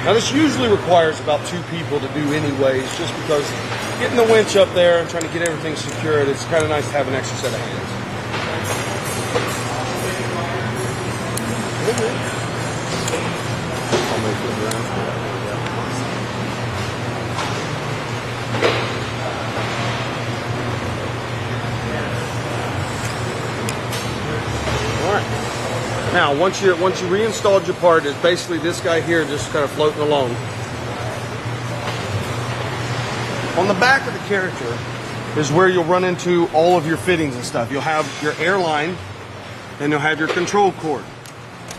Now this usually requires about 2 people to do anyways, just because getting the winch up there and trying to get everything secured, it's kind of nice to have an extra set of hands. Now, once you reinstalled your part, it's basically this guy here just kind of floating along. On the back of the character is where you'll run into all of your fittings and stuff. You'll have your airline, and you'll have your control cord.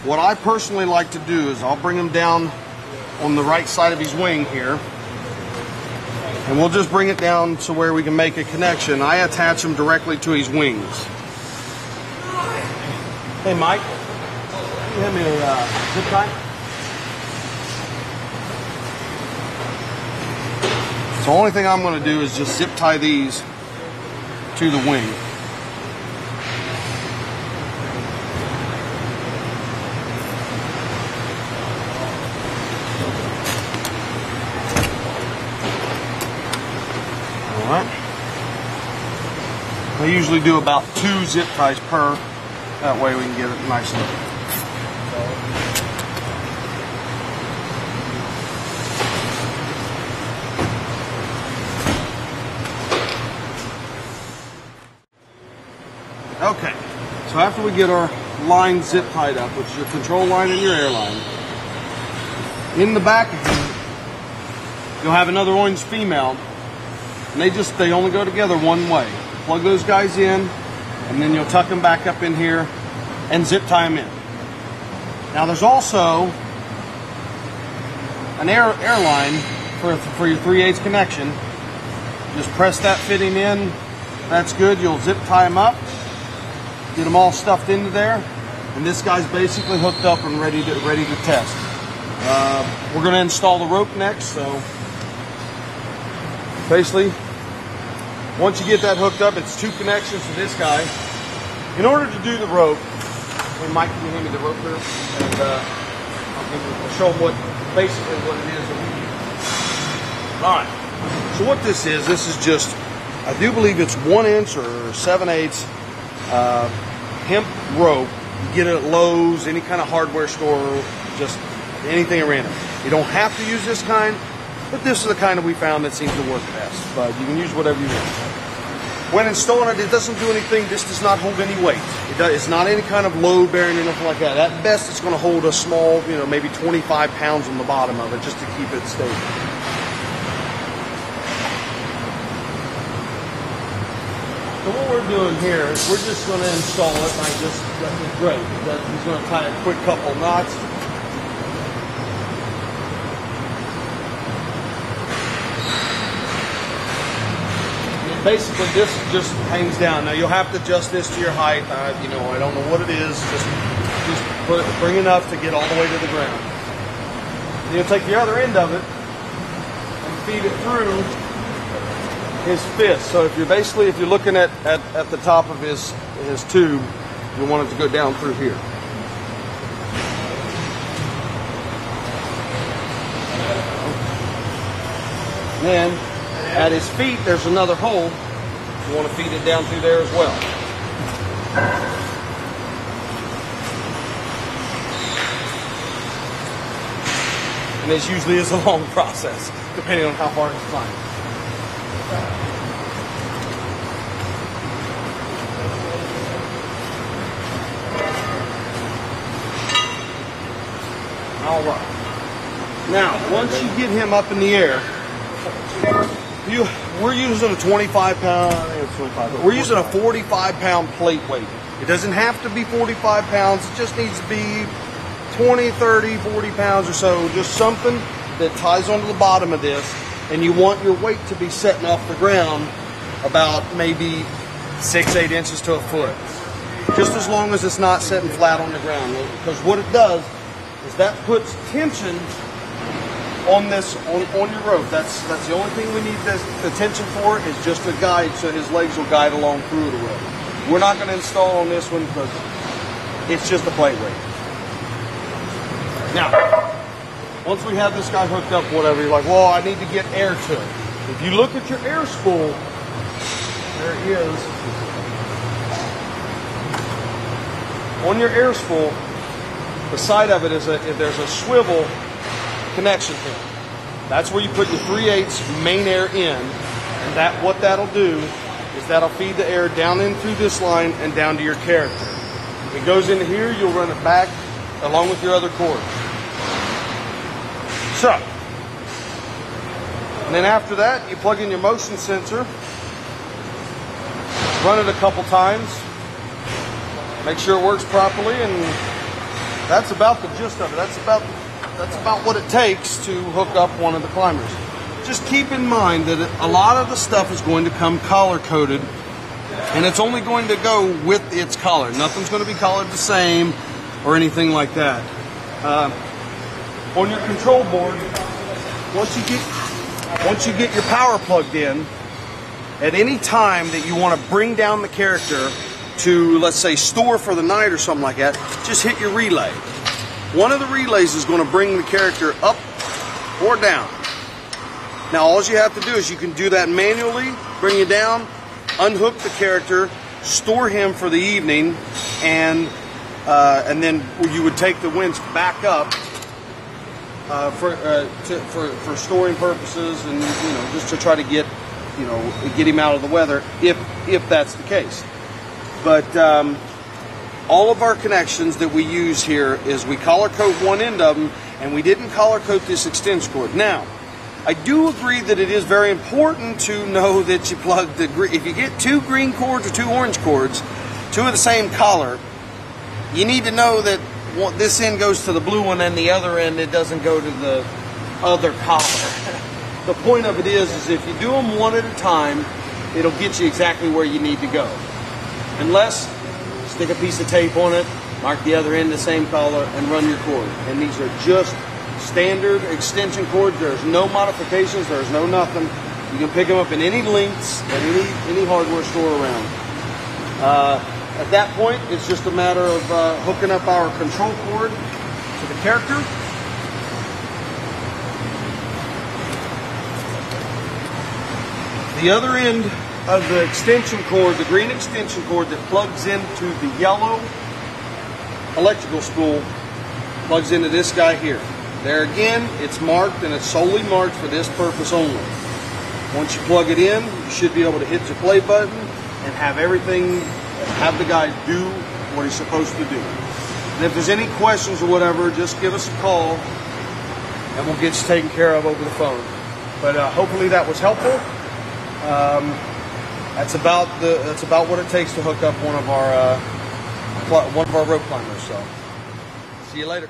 What I personally like to do is I'll bring him down on the right side of his wing here, and we'll just bring it down to where we can make a connection. I attach him directly to his wings. Hey, Mike. Hand me a zip tie. So the only thing I'm going to do is just zip tie these to the wing. All right. I usually do about 2 zip ties per. That way we can get it nice and. Okay, so after we get our line zip tied up, which is your control line and your airline, in the back of him, you'll have another orange female, and they only go together one way. Plug those guys in, and then you'll tuck them back up in here and zip tie them in. Now there's also an airline for your 3/8 connection. Just press that fitting in. That's good. You'll zip tie them up. Get them all stuffed into there, and this guy's basically hooked up and ready to test. We're going to install the rope next, so basically, once you get that hooked up, it's 2 connections to this guy. In order to do the rope, hey Mike, can you hand me the rope here? And I'll show them basically what it is that we use. All right. So what this is just, I do believe it's 1 inch or 7/8. Hemp rope. You get it at Lowe's, any kind of hardware store, just anything at random. You don't have to use this kind, but this is the kind that we found that seems to work best. But you can use whatever you want. When installing it, it doesn't do anything. This does not hold any weight. It's not any kind of load bearing or anything like that. At best, it's going to hold a small, maybe 25 pounds on the bottom of it just to keep it stable. So what we're doing here is we're just going to install it. That's great. He's going to tie a quick couple knots. And basically, this just hangs down. Now you'll have to adjust this to your height. I don't know what it is. Just bring enough to get all the way to the ground. Then you'll take the other end of it and feed it through his fist. So if you're looking at the top of his tube, you want it to go down through here. Then at his feet there's another hole. You want to feed it down through there as well. And this usually is a long process, depending on how hard it's climbing. All right. Now, once you get him up in the air, we're using a 25-pound. I think it's 25. But we're using a 45-pound plate weight. It doesn't have to be 45 pounds. It just needs to be 20, 30, 40 pounds or so. Just something that ties onto the bottom of this. And you want your weight to be setting off the ground about maybe 6-8 inches to a foot. Just as long as it's not setting flat on the ground. Because what it does is that puts tension on this on your rope. That's the only thing we need the tension for, is just a guide, so his legs will guide along through the rope. We're not going to install on this one because it's just a plate weight. Now, once we have this guy hooked up, whatever, you're like, well, I need to get air to it. If you look at your air spool, there it is. On your air spool, the side of it is there's a swivel connection pin. That's where you put your 3/8 main air in, and what that'll do is that'll feed the air down in through this line and down to your character. If it goes into here, you'll run it back along with your other cord. So, and then after that, you plug in your motion sensor, run it a couple times, make sure it works properly, and that's about the gist of it. That's about what it takes to hook up one of the climbers. Just keep in mind that a lot of the stuff is going to come collar coated, and it's only going to go with its collar. Nothing's going to be colored the same or anything like that. On your control board, once you get your power plugged in, at any time that you want to bring down the character to, let's say, store for the night or something like that, just hit your relay. One of the relays is going to bring the character up or down. Now all you have to do is you can do that manually, bring it down, unhook the character, store him for the evening, and then you would take the winch back up for storing purposes, and just to try to get him out of the weather if that's the case. But all of our connections that we use here is we collar coat one end of them, and we didn't collar coat this extension cord. Now, I do agree that it is very important to know that you plug if you get 2 green cords or 2 orange cords, 2 of the same color, you need to know that this end goes to the blue one and the other end, it doesn't go to the other collar. The point of it is if you do them one at a time, it'll get you exactly where you need to go. Unless, stick a piece of tape on it, mark the other end the same color, and run your cord. And these are just standard extension cords. There's no modifications, there's no nothing. You can pick them up in any lengths at any hardware store around. At that point, it's just a matter of hooking up our control cord to the character. The other end of the extension cord, the green extension cord that plugs into the yellow electrical spool, plugs into this guy here. There again, it's marked, and it's solely marked for this purpose only. Once you plug it in, you should be able to hit your play button and have the guy do what he's supposed to do. And if there's any questions or whatever, just give us a call and we'll get you taken care of over the phone. But hopefully that was helpful. That's about what it takes to hook up one of our rope climbers. So, see you later.